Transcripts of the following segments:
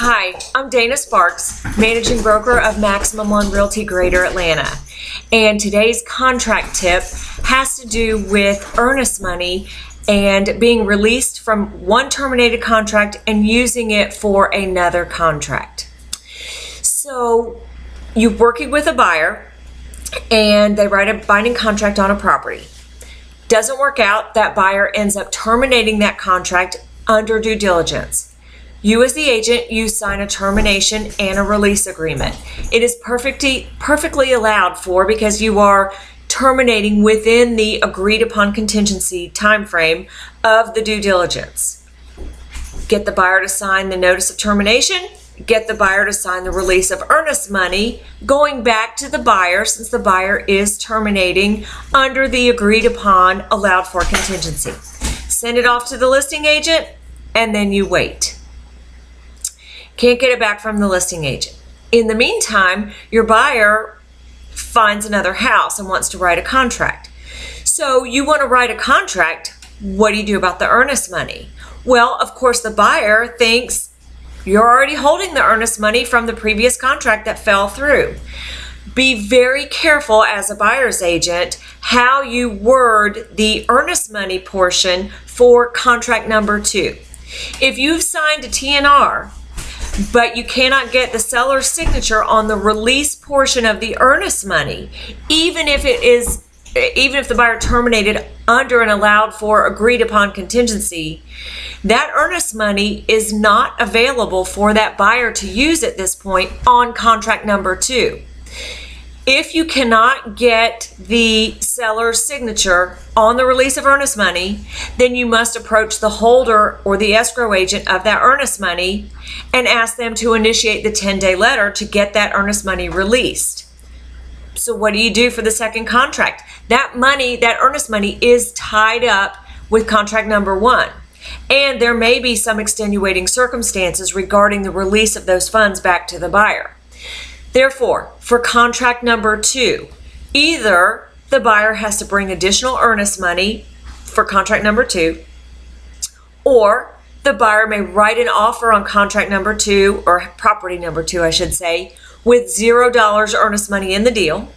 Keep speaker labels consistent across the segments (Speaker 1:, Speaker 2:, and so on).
Speaker 1: Hi, I'm Dana Sparks, Managing Broker of Maximum One Realty Greater Atlanta. And today's contract tip has to do with earnest money and being released from one terminated contract and using it for another contract. So you're working with a buyer and they write a binding contract on a property. Doesn't work out, that buyer ends up terminating that contract under due diligence. You as the agent, you sign a termination and a release agreement. It is perfectly allowed for because you are terminating within the agreed upon contingency time frame of the due diligence. Get the buyer to sign the notice of termination, get the buyer to sign the release of earnest money, going back to the buyer since the buyer is terminating under the agreed upon allowed for contingency. Send it off to the listing agent and then you wait. Can't get it back from the listing agent. In the meantime, your buyer finds another house and wants to write a contract. So you want to write a contract. What do you do about the earnest money? Well, of course, the buyer thinks you're already holding the earnest money from the previous contract that fell through. Be very careful as a buyer's agent how you word the earnest money portion for contract number 2. If you've signed a TNR, but you cannot get the seller's signature on the release portion of the earnest money, even if the buyer terminated under an allowed for agreed upon contingency, that earnest money is not available for that buyer to use at this point on contract number 2. If you cannot get the seller's signature on the release of earnest money, then you must approach the holder or the escrow agent of that earnest money and ask them to initiate the 10-day letter to get that earnest money released. So what do you do for the second contract? That earnest money is tied up with contract number 1. And there may be some extenuating circumstances regarding the release of those funds back to the buyer. Therefore, for contract number 2, either the buyer has to bring additional earnest money for contract number 2, or the buyer may write an offer on contract number 2, or property number 2, I should say, with $0 earnest money in the deal.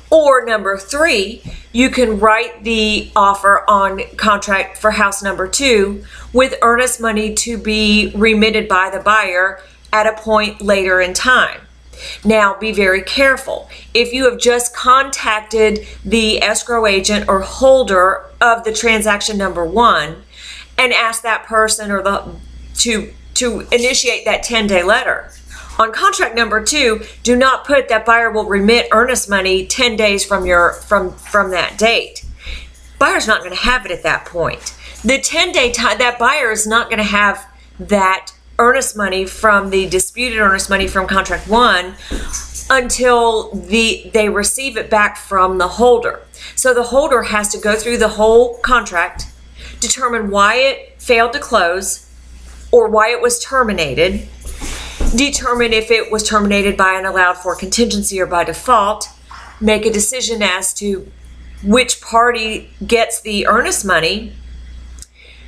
Speaker 1: Or number 3, you can write the offer on contract for house number 2 with earnest money to be remitted by the buyer at a point later in time. Now, be very careful. If you have just contacted the escrow agent or holder of the transaction number 1 and asked that person to initiate that 10-day letter, on contract number 2, do not put that buyer will remit earnest money 10 days from that date. Buyer's not going to have it at that point. The 10-day time, that buyer is not going to have that earnest money from the disputed earnest money from contract 1 until they receive it back from the holder. So the holder has to go through the whole contract, determine why it failed to close or why it was terminated, determine if it was terminated by an allowed for contingency or by default, make a decision as to which party gets the earnest money,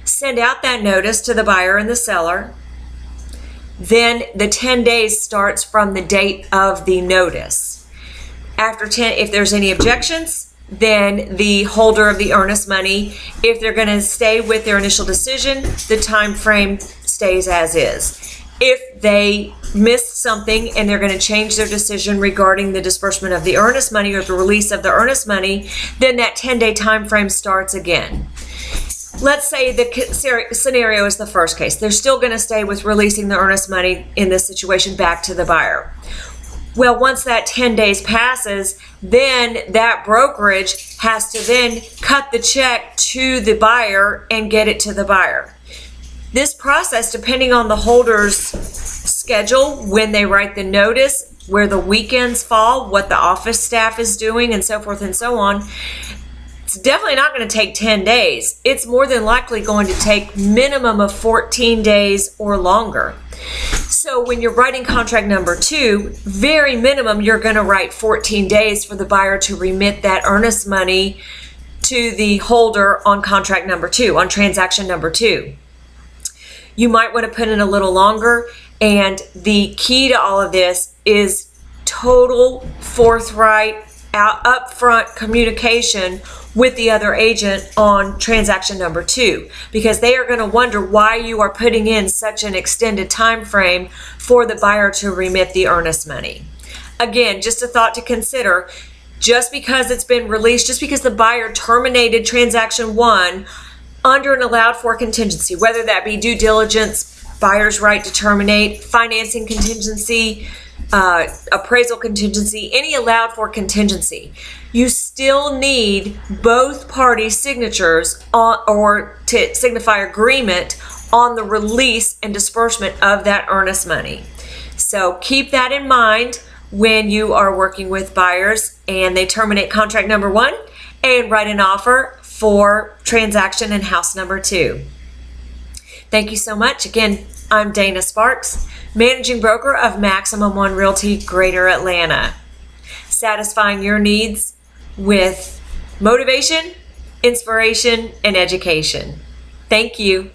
Speaker 1: send out that notice to the buyer and the seller. Then the 10 days starts from the date of the notice. After 10, if there's any objections, then the holder of the earnest money, if they're going to stay with their initial decision, the time frame stays as is. If they missed something and they're going to change their decision regarding the disbursement of the earnest money or the release of the earnest money, then that 10-day time frame starts again. Let's say the scenario is the first case. They're still going to stay with releasing the earnest money in this situation back to the buyer. Well, once that 10 days passes, then that brokerage has to then cut the check to the buyer and get it to the buyer. This process, depending on the holder's schedule, when they write the notice, where the weekends fall, what the office staff is doing, and so forth and so on, it's definitely not going to take 10 days. It's more than likely going to take minimum of 14 days or longer. So when you're writing contract number 2, very minimum, you're going to write 14 days for the buyer to remit that earnest money to the holder on contract number 2, on transaction number 2. You might want to put in a little longer And the key to all of this is total, forthright, upfront communication with the other agent on transaction number 2, because they are going to wonder why you are putting in such an extended time frame for the buyer to remit the earnest money. Again, just a thought to consider. Just because it's been released, just because the buyer terminated transaction 1 under an allowed for contingency, whether that be due diligence, buyer's right to terminate, financing contingency, appraisal contingency, any allowed for contingency, you still need both parties' signatures on, or to signify agreement on the release and disbursement of that earnest money. So keep that in mind when you are working with buyers and they terminate contract number 1 and write an offer for transaction in house number 2. Thank you so much. Again, I'm Dana Sparks, Managing Broker of Maximum One Realty, Greater Atlanta, satisfying your needs with motivation, inspiration, and education. Thank you.